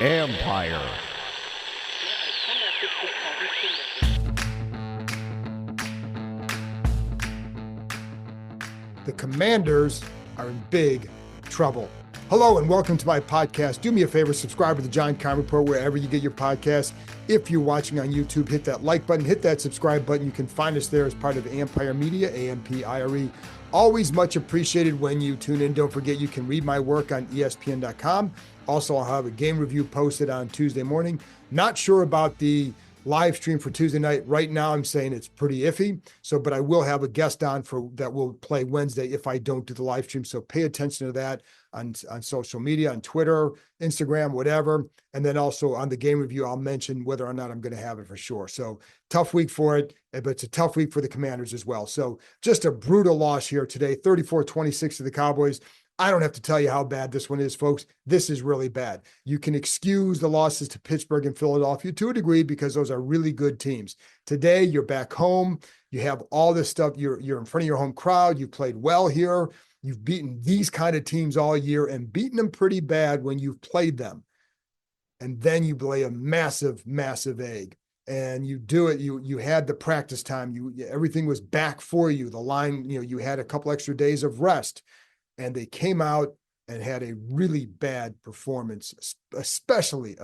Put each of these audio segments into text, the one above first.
Empire. The Commanders are in big trouble. Hello and welcome to my podcast. Do me a favor, subscribe to the John Keim Report wherever you get your podcasts. If you're watching on YouTube, hit that like button, hit that subscribe button. You can find us there as part of Empire Media, AMPIRE. Always much appreciated when you tune in. Don't forget you can read my work on ESPN.com. Also, I'll have a game review posted on Tuesday morning. Not sure about the live stream for Tuesday night. Right now, I'm saying it's pretty iffy. But I will have a guest on that will play Wednesday if I don't do the live stream. So pay attention to that on social media, on Twitter, Instagram, whatever. And then also on the game review, I'll mention whether or not I'm going to have it for sure. So tough week for it, but it's a tough week for the Commanders as well. So just a brutal loss here today, 34-26 to the Cowboys. I don't have to tell you how bad this one is, folks. This is really bad. You can excuse the losses to Pittsburgh and Philadelphia to a degree because those are really good teams. Today, you're back home. You have all this stuff. You're in front of your home crowd. You played well here. You've beaten these kind of teams all year and beaten them pretty bad when you've played them. And then you lay a massive, massive egg. And you do it. You had the practice time. Everything was back for you. The line, you had a couple extra days of rest. And they came out and had a really bad performance, especially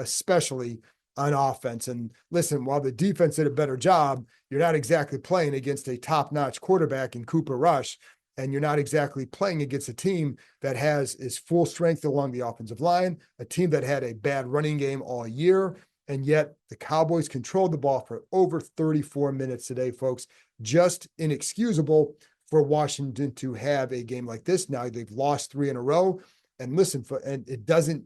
on offense. And listen, while the defense did a better job, you're not exactly playing against a top-notch quarterback in Cooper Rush, and you're not exactly playing against a team that is full strength along the offensive line, a team that had a bad running game all year, and yet the Cowboys controlled the ball for over 34 minutes today, folks. Just inexcusable for Washington to have a game like this. Now they've lost 3 in a row. And listen, and it doesn't,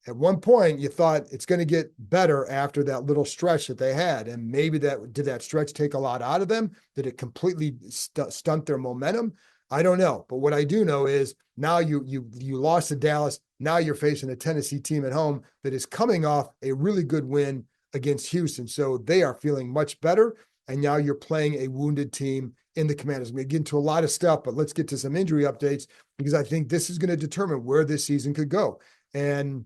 at one point you thought it's going to get better after that little stretch that they had. And maybe did that stretch take a lot out of them? Did it completely stunt their momentum? I don't know. But what I do know is now you lost to Dallas. Now you're facing a Tennessee team at home that is coming off a really good win against Houston. So they are feeling much better. And now you're playing a wounded team in the Commanders. We get into a lot of stuff, but let's get to some injury updates because I think this is going to determine where this season could go. And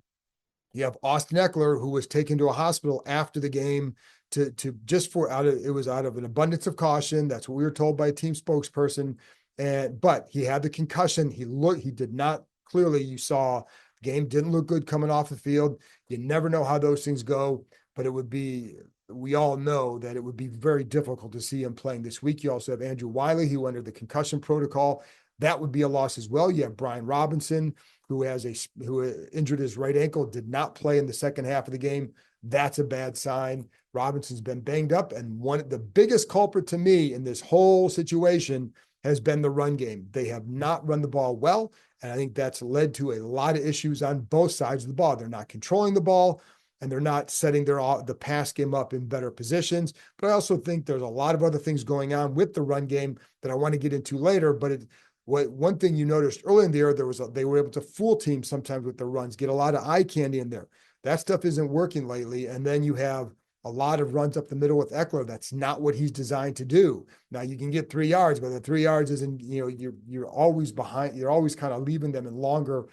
you have Austin Eckler, who was taken to a hospital after the game it was out of an abundance of caution. That's what we were told by a team spokesperson. But he had the concussion. He did not clearly. You saw the game didn't look good coming off the field. You never know how those things go, but we all know that it would be very difficult to see him playing this week. You also have Andrew Wiley, who under the concussion protocol. That would be a loss as well. You have Brian Robinson, who injured his right ankle, did not play in the second half of the game. That's a bad sign. Robinson's been banged up. And the biggest culprit to me in this whole situation has been the run game. They have not run the ball well. And I think that's led to a lot of issues on both sides of the ball. They're not controlling the ball, and they're not setting the pass game up in better positions. But I also think there's a lot of other things going on with the run game that I want to get into later. But one thing you noticed early in the year, they were able to fool teams sometimes with the runs, get a lot of eye candy in there. That stuff isn't working lately. And then you have a lot of runs up the middle with Eckler. That's not what he's designed to do. Now you can get 3 yards, but the 3 yards isn't, you're always behind. You're always kind of leaving them in longer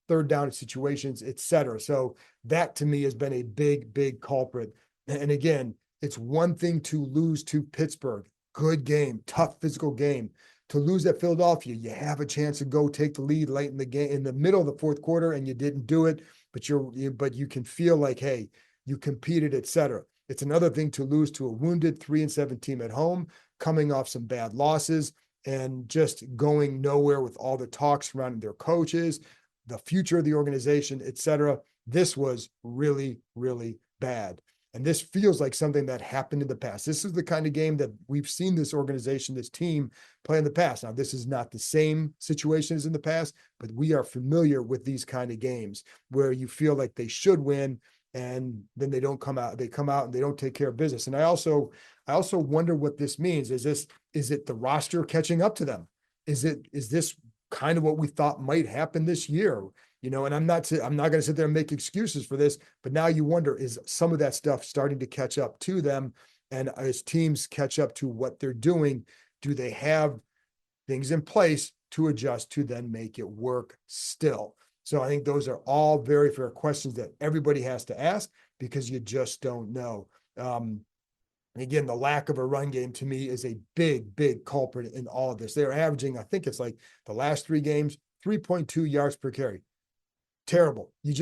third down situations, et cetera. So that to me has been a big, big culprit. And again, it's one thing to lose to Pittsburgh, good game, tough physical game. To lose at Philadelphia, you have a chance to go take the lead late in the game, in the middle of the fourth quarter, and you didn't do it. But you can feel like, hey, you competed, et cetera. It's another thing to lose to a wounded 3-7 team at home, coming off some bad losses and just going nowhere with all the talk surrounding their coaches, the future of the organization, et cetera. This was really, really bad. And this feels like something that happened in the past. This is the kind of game that we've seen this organization, this team play in the past. Now, this is not the same situation as in the past, but we are familiar with these kind of games where you feel like they should win and then they don't come out. They come out and they don't take care of business. And I also wonder what this means. Is it the roster catching up to them? Is this kind of what we thought might happen this year? And I'm not going to sit there and make excuses for this, but now you wonder, is some of that stuff starting to catch up to them? And as teams catch up to what they're doing, do they have things in place to adjust to then make it work still? So I think those are all very fair questions that everybody has to ask because you just don't know. And again, the lack of a run game to me is a big, big culprit in all of this. They're averaging, I think it's like the last 3 games, 3.2 yards per carry. Terrible. You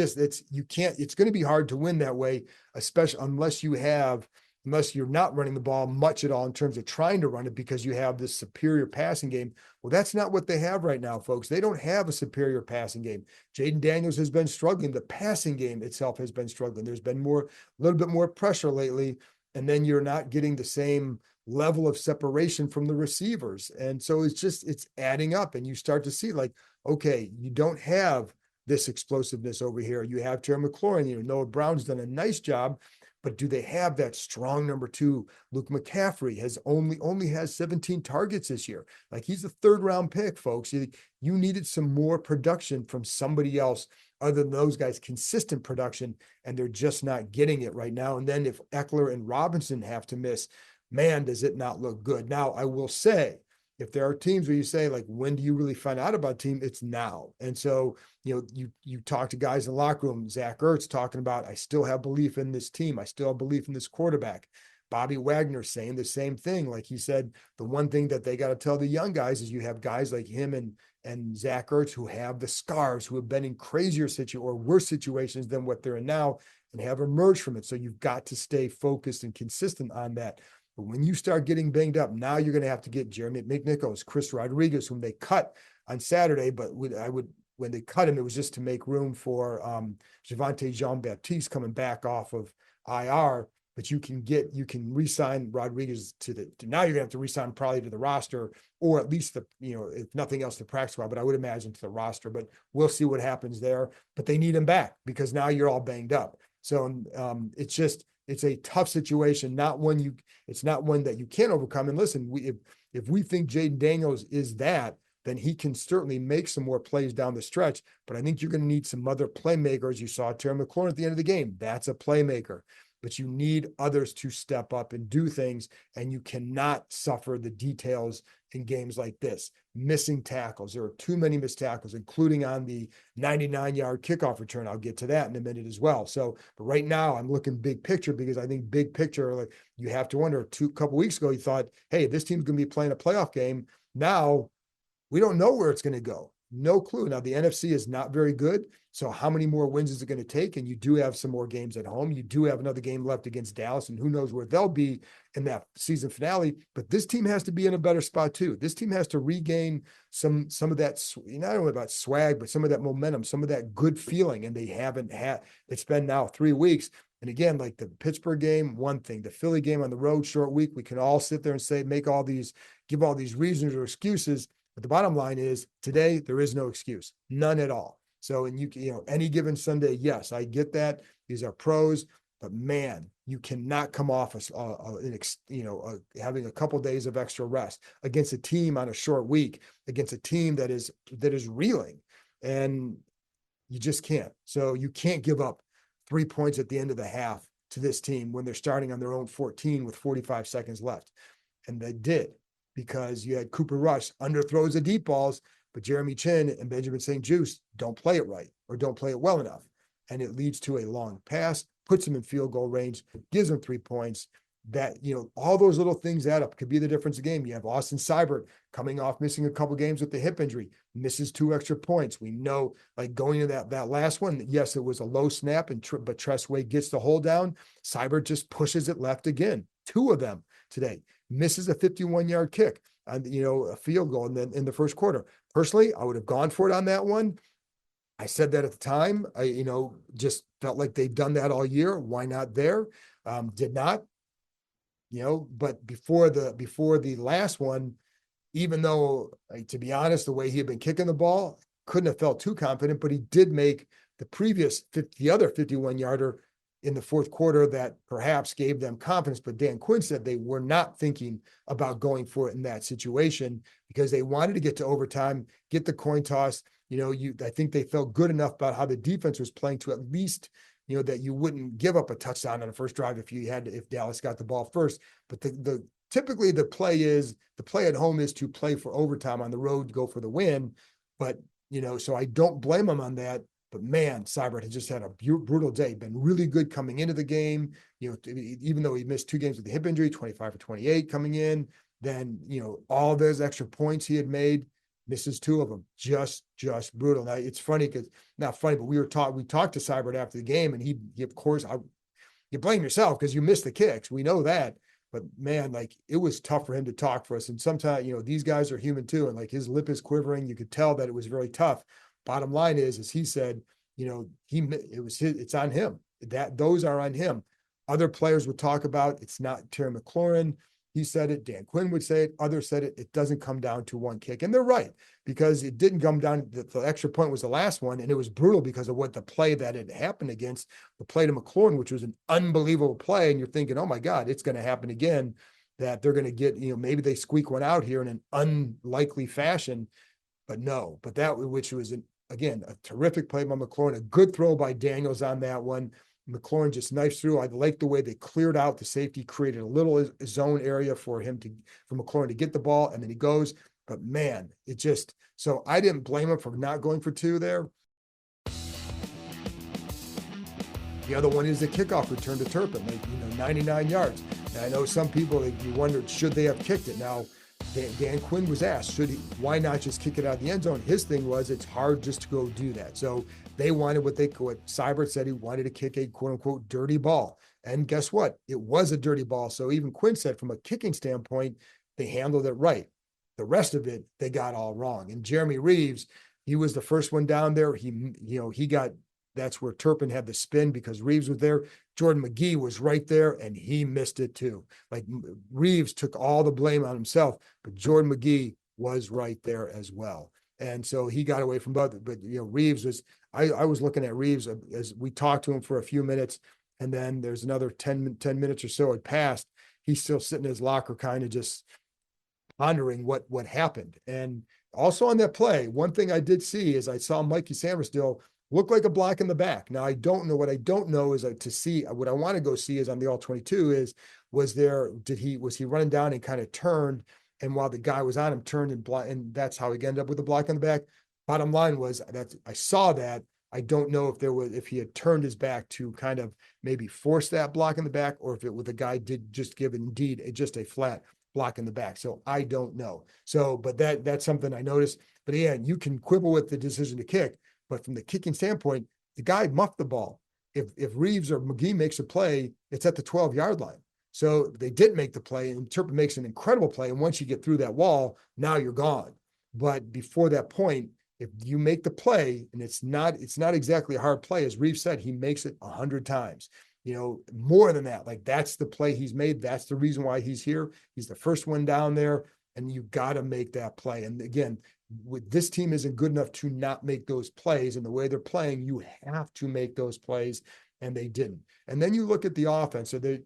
can't, it's going to be hard to win that way, especially unless you're not running the ball much at all in terms of trying to run it because you have this superior passing game. Well, that's not what they have right now, folks. They don't have a superior passing game. Jaden Daniels has been struggling. The passing game itself has been struggling. There's been a little bit more pressure lately, and then you're not getting the same level of separation from the receivers. And so it's adding up, and you start to see like, okay, you don't have this explosiveness over here. You have Terry McLaurin, Noah Brown's done a nice job, but do they have that strong number 2? Luke McCaffrey only has 17 targets this year. Like, he's a 3rd-round pick, folks. You needed some more production from somebody else other than those guys, consistent production, and they're just not getting it right now. And then if Eckler and Robinson have to miss, man, does it not look good. Now, I will say, if there are teams where you say, like, when do you really find out about a team? It's now. And so, you talk to guys in the locker room, Zach Ertz talking about, I still have belief in this team. I still have belief in this quarterback. Bobby Wagner saying the same thing. Like he said, the one thing that they got to tell the young guys is you have guys like him and Zach Ertz who have the scars, who have been in crazier or worse situations than what they're in now and have emerged from it. So you've got to stay focused and consistent on that. But when you start getting banged up, now you're going to have to get Jeremy McNichols, Chris Rodriguez, whom they cut on Saturday. But when they cut him, it was just to make room for Javonte Jean-Baptiste coming back off of IR. But you can re-sign Rodriguez now you're going to have to re-sign probably to the roster, or at least if nothing else, the practice squad, but I would imagine to the roster. But we'll see what happens there. But they need him back because now you're all banged up. So it's a tough situation, it's not one that you can't overcome. And listen, if we think Jaden Daniels is that, then he can certainly make some more plays down the stretch. But I think you're going to need some other playmakers. You saw Terry McLaurin at the end of the game. That's a playmaker. But you need others to step up and do things, and you cannot suffer the details in games like this. Missing tackles. There are too many missed tackles, including on the 99-yard kickoff return. I'll get to that in a minute as well. So, but right now I'm looking big picture because I think big picture, like, you have to wonder, couple weeks ago, you thought, hey, this team's going to be playing a playoff game. Now we don't know where it's going to go. No clue. Now, the NFC is not very good. So how many more wins is it going to take? And you do have some more games at home. You do have another game left against Dallas, and who knows where they'll be in that season finale. But this team has to be in a better spot too. This team has to regain some of that, not only about swag, but some of that momentum, some of that good feeling. And they haven't had, it's been now 3 weeks. And again, like the Pittsburgh game, one thing, the Philly game on the road, short week, we can all sit there and say, give all these reasons or excuses. But the bottom line is today, there is no excuse, none at all. So, and any given Sunday, yes, I get that. These are pros, but man, you cannot come off having a couple of days of extra rest against a team on a short week, against a team that is reeling, and you just can't. So you can't give up 3 points at the end of the half to this team when they're starting on their own 14 with 45 seconds left. And they did, because you had Cooper Rush underthrows the deep balls, but Jeremy Chin and Benjamin St-Juste don't play it right or don't play it well enough. And it leads to a long pass, puts them in field goal range, gives them 3 points. That, all those little things add up, could be the difference of the game. You have Austin Seibert coming off missing a couple games with the hip injury, misses 2 extra points. We know, like, going to that last one, yes, it was a low snap, but Tressway gets the hold down. Seibert just pushes it left again. 2 of them today. Misses a 51-yard kick on, a field goal in the first quarter. Personally, I would have gone for it on that one. I said that at the time. I, just felt like they've done that all year. Why not there? Did not. But before the last one, even though, to be honest, the way he had been kicking the ball, couldn't have felt too confident, but he did make the other 51-yarder in the fourth quarter that perhaps gave them confidence. But Dan Quinn said they were not thinking about going for it in that situation because they wanted to get to overtime, get the coin toss. I think they felt good enough about how the defense was playing to at least, that you wouldn't give up a touchdown on the first drive if Dallas got the ball first. But typically the play at home is to play for overtime, on the road to go for the win. But So I don't blame him on that. But man, Seibert has just had a brutal day. Been really good coming into the game. Even though he missed 2 games with a hip injury, 25 for 28 coming in. Then all those extra points he had made, misses 2 of them. Just brutal. Now it's funny because not funny, but we talked to Seibert after the game, and he of course, you blame yourself because you missed the kicks. We know that. But man, like it was tough for him to talk for us. And sometimes, these guys are human too. And like his lip is quivering. You could tell that it was really tough. Bottom line is, as he said, it's on him. Those are on him. Other players would talk about it's not Terry McLaurin. He said it. Dan Quinn would say it. Others said it. It doesn't come down to one kick. And they're right, because it didn't come down. The extra point was the last one, and it was brutal because of what the play that had happened against, the play to McLaurin, which was an unbelievable play. And you're thinking, oh my God, it's going to happen again, that they're going to get, maybe they squeak one out here in an unlikely fashion. But no, which was, again, a terrific play by McLaurin, a good throw by Daniels on that one. McLaurin just knifes through. I like the way they cleared out the safety, created a little zone area for McLaurin to get the ball, and then he goes. But man, so I didn't blame him for not going for 2 there. The other one is the kickoff return to Turpin, 99 yards. Now I know some people, you wondered, should they have kicked it? Now, Dan Quinn was asked, why not just kick it out of the end zone? His thing was, it's hard just to go do that. So they wanted what Seibert said, he wanted to kick a quote unquote dirty ball. And guess what? It was a dirty ball. So even Quinn said, from a kicking standpoint, they handled it right. The rest of it, they got all wrong. And Jeremy Reeves, he was the first one down there. That's where Turpin had the spin because Reeves was there. Jordan McGee was right there, and he missed it too. Like Reeves took all the blame on himself, but Jordan McGee was right there as well. And so he got away from both. But Reeves was. I was looking at Reeves as we talked to him for a few minutes, and then there's another 10 minutes or so had passed. He's still sitting in his locker, kind of just pondering what happened. And also on that play, one thing I did see is I saw Mikey Samersdill look like a block in the back. Now I don't know. What I don't know is to see what I want to go see is on the all 22 was he running down and kind of turned, and while the guy was on him, turned and that's how he ended up with a block on the back. Bottom line was that I saw that. I don't know if he had turned his back to kind of maybe force that block in the back, or if the guy did just give indeed just a flat block in the back. So I don't know. So, but that's something I noticed. But yeah, you can quibble with the decision to kick, but from the kicking standpoint, the guy muffed the ball. If Reeves or McGee makes a play, it's at the 12-yard line. So they did make the play, and Turpin makes an incredible play. And once you get through that wall, now you're gone. But before that point, if you make the play, and it's not exactly a hard play, as Reeves said, he makes it 100 times. More than that. Like that's the play he's made. That's the reason why he's here. He's the first one down there, and you got to make that play. And again, this team isn't good enough to not make those plays. And the way they're playing, you have to make those plays, and they didn't. And then you look at the offense. So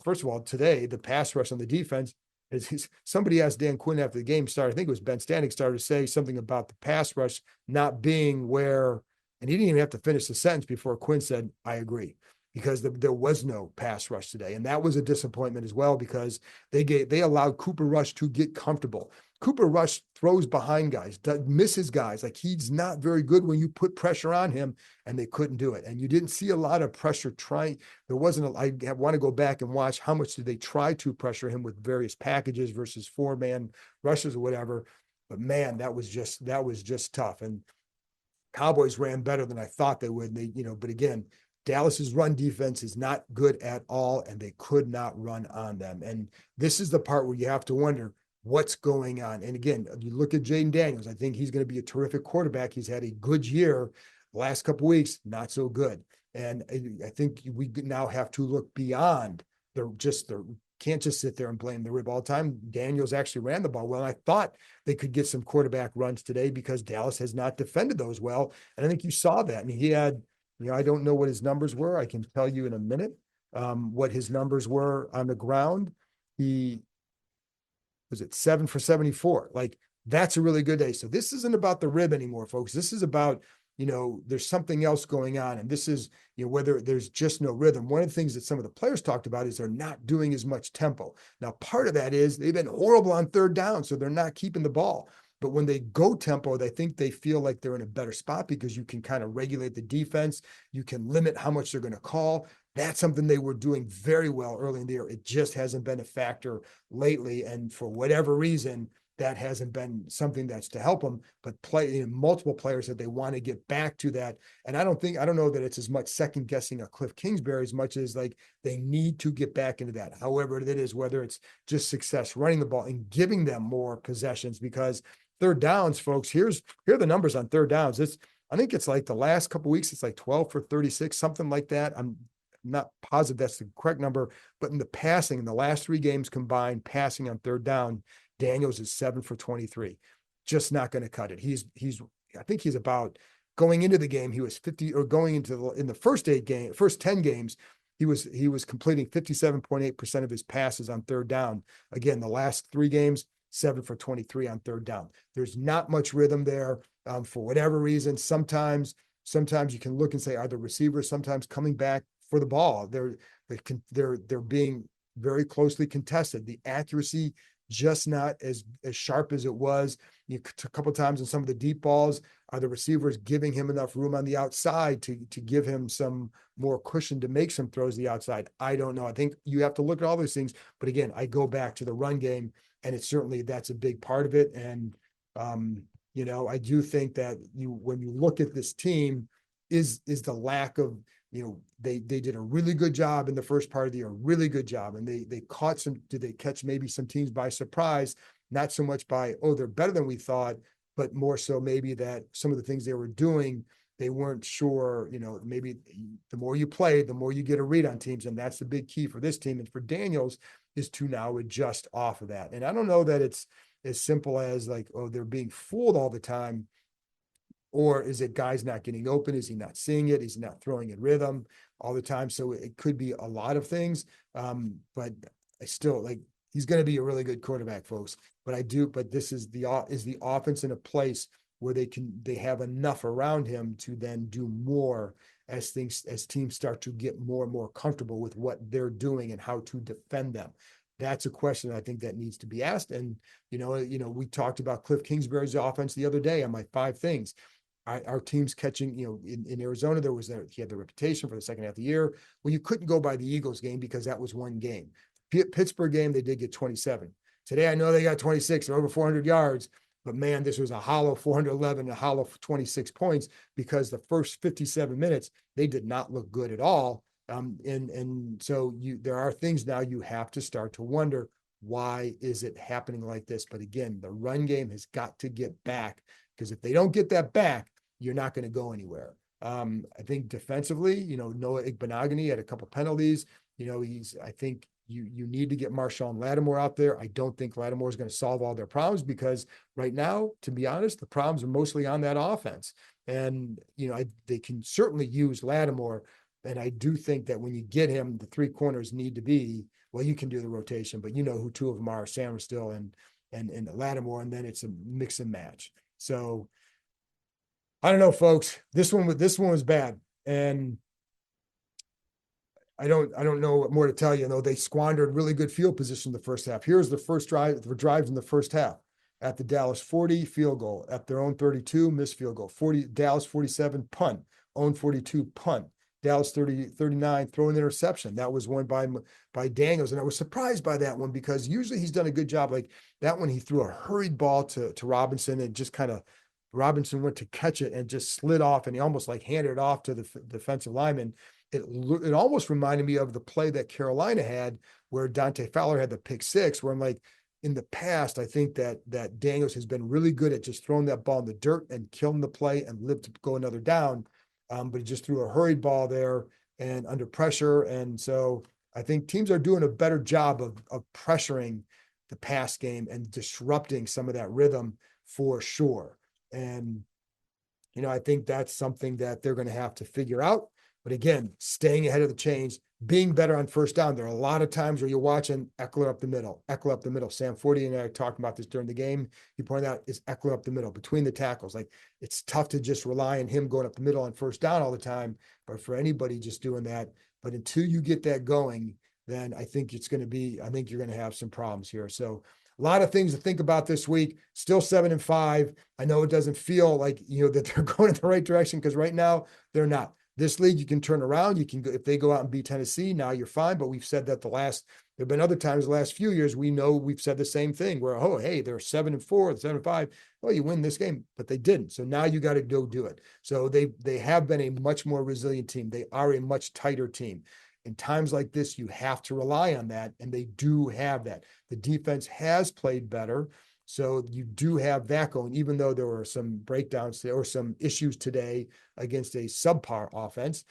first of all, today the pass rush on the defense. Somebody asked Dan Quinn after the game started, I think it was Ben Stanek, started to say something about the pass rush not being where, and he didn't even have to finish the sentence before Quinn said, I agree, because there was no pass rush today. And that was a disappointment as well, because they allowed Cooper Rush to get comfortable. Cooper Rush throws behind guys, misses guys. Like he's not very good when you put pressure on him, and they couldn't do it. And you didn't see a lot of pressure trying. There wasn't. I want to go back and watch how much did they try to pressure him with various packages versus 4-man rushes or whatever. But man, that was just tough. And Cowboys ran better than I thought they would. But again, Dallas's run defense is not good at all, and they could not run on them. And this is the part where you have to wonder what's going on. And again, you look at Jaden Daniels, I think he's going to be a terrific quarterback. He's had a good year. The last couple of weeks, not so good. And I think we now have to look beyond can't just sit there and blame the rib all the time. Daniels actually ran the ball well. I thought they could get some quarterback runs today because Dallas has not defended those well. And I think you saw that. And he had, I don't know what his numbers were. I can tell you in a minute what his numbers were on the ground. He was at 7 for 74. Like that's a really good day. So this isn't about the rib anymore, folks. This is about, there's something else going on. And this is, whether there's just no rhythm. One of the things that some of the players talked about is they're not doing as much tempo. Now, part of that is they've been horrible on third down, so they're not keeping the ball. But when they go tempo, they think they feel like they're in a better spot because you can kind of regulate the defense. You can limit how much they're going to call. That's something they were doing very well early in the year. It just hasn't been a factor lately. And for whatever reason, that hasn't been something that's to help them, but multiple players that they want to get back to that. And I don't know that it's as much second guessing a Cliff Kingsbury as much as like they need to get back into that. However it is, whether it's just success running the ball and giving them more possessions, because third downs, folks, here are the numbers on third downs. I think it's like the last couple of weeks, it's like 12 for 36, something like that. I'm not positive that's the correct number, but in the passing, in the last 3 games combined, passing on third down, Daniels is 7 for 23. Just not going to cut it. I think he's about going into the game. He was 50 or going into in the first 10 games, he was completing 57.8% of his passes on third down. Again, the last 3 games, 7 for 23 on third down. There's not much rhythm there for whatever reason. Sometimes you can look and say, are the receivers sometimes coming back for the ball? They're being very closely contested. The accuracy just not as sharp as it was. A couple of times in some of the deep balls, are the receivers giving him enough room on the outside to give him some more cushion to make some throws the outside? I don't know. I think you have to look at all those things. But again, I go back to the run game, and it's certainly that's a big part of it. And I do think that when you look at this team, is the lack of they did a really good job in the first part of the year, really good job. And did they catch maybe some teams by surprise? Not so much by, oh, they're better than we thought, but more so maybe that some of the things they were doing, they weren't sure, maybe the more you play, the more you get a read on teams. And that's the big key for this team. And for Daniels is to now adjust off of that. And I don't know that it's as simple as like, oh, they're being fooled all the time. Or is it guys not getting open? Is he not seeing it? Is he not throwing in rhythm all the time? So it could be a lot of things. But I still like he's going to be a really good quarterback, folks. But this is the offense in a place where they have enough around him to then do more as teams start to get more and more comfortable with what they're doing and how to defend them. That's a question I think that needs to be asked. And we talked about Cliff Kingsbury's offense the other day on my 5 things. Our team's catching, in Arizona, he had the reputation for the second half of the year. Well, you couldn't go by the Eagles game because that was one game. Pittsburgh game, they did get 27. Today, I know they got 26. They're over 400 yards, but man, this was a hollow 411, a hollow 26 points because the first 57 minutes, they did not look good at all. And so there are things now you have to start to wonder, why is it happening like this? But again, the run game has got to get back, because if they don't get that back, you're not going to go anywhere. I think defensively, Noah Igbenogany had a couple penalties. I think you need to get Marshawn Lattimore out there. I don't think Lattimore is going to solve all their problems, because right now, to be honest, the problems are mostly on that offense. And, they can certainly use Lattimore. And I do think that when you get him, the 3 corners need to be, well, you can do the rotation, but who 2 of them are, Sam Still and Lattimore, and then it's a mix and match. So I don't know, folks. This one was bad, and I don't know what more to tell you. They squandered really good field position in the first half. Here's the first drives in the first half. At the Dallas 40, field goal. At their own 32, missed field goal. Dallas 47, punt. Own 42, punt. Dallas 39, throw an interception. That was one by Daniels, and I was surprised by that one, because usually he's done a good job. Like that one, he threw a hurried ball to Robinson, and just kind of Robinson went to catch it and just slid off, and he almost like handed it off to the defensive lineman. It almost reminded me of the play that Carolina had where Dante Fowler had the pick 6, where I'm like, in the past, I think that Daniels has been really good at just throwing that ball in the dirt and killing the play and live to go another down. But he just threw a hurried ball there and under pressure. And so I think teams are doing a better job of pressuring the pass game and disrupting some of that rhythm for sure. And, I think that's something that they're going to have to figure out. But again, staying ahead of the chains, being better on first down. There are a lot of times where you're watching Eckler up the middle. Sam Forty and I talked about this during the game. He pointed out, is Eckler up the middle between the tackles. Like, it's tough to just rely on him going up the middle on first down all the time, but for anybody just doing that. But until you get that going, then I think you're going to have some problems here. So A lot of things to think about this week. Still 7-5. I know it doesn't feel like, that they're going in the right direction, because right now they're not. This league, you can turn around. You can go, if they go out and beat Tennessee, now you're fine. But we've said that there've been other times the last few years, we know we've said the same thing where, oh, hey, they're 7-4, 7-5. Well, you win this game, but they didn't. So now you got to go do it. So they have been a much more resilient team. They are a much tighter team. In times like this, you have to rely on that, and they do have that. The defense has played better. So you do have that going, even though there were some breakdowns or some issues today against a subpar offense.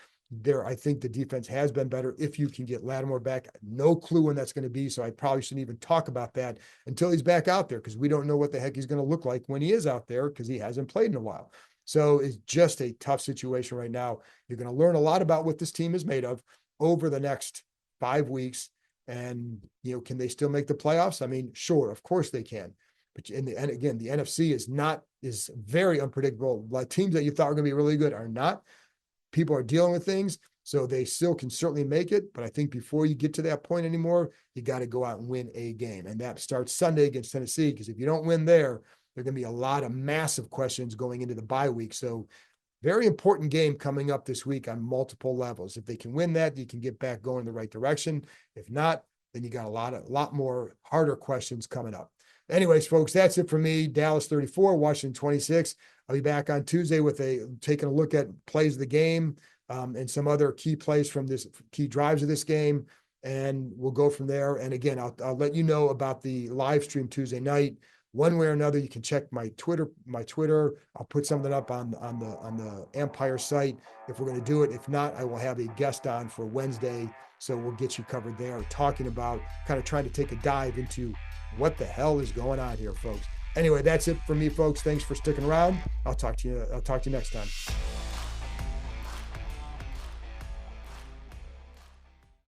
I think the defense has been better if you can get Lattimore back. No clue when that's going to be, so I probably shouldn't even talk about that until he's back out there, because we don't know what the heck he's going to look like when he is out there, because he hasn't played in a while. So it's just a tough situation right now. You're going to learn a lot about what this team is made of over the next 5 weeks. And, can they still make the playoffs? I mean, sure, of course they can. But again, the NFC is very unpredictable. Like, teams that you thought were going to be really good are not. People are dealing with things, so they still can certainly make it. But I think before you get to that point anymore, you got to go out and win a game. And that starts Sunday against Tennessee, because if you don't win there are going to be a lot of massive questions going into the bye week. So very important game coming up this week on multiple levels. If they can win that, you can get back going in the right direction. If not, then you got a lot more harder questions coming up. Anyways, folks, that's it for me. Dallas 34, Washington 26. I'll be back on Tuesday with taking a look at plays of the game, and some other key plays from this key drives of this game. And we'll go from there. And again, I'll let you know about the live stream Tuesday night. One way or another, you can check my Twitter. I'll put something up on the Empire site if we're going to do it. If not, I will have a guest on for Wednesday. So we'll get you covered there, talking about kind of trying to take a dive into what the hell is going on here, folks. Anyway, that's it for me, folks. Thanks for sticking around. I'll talk to you next time.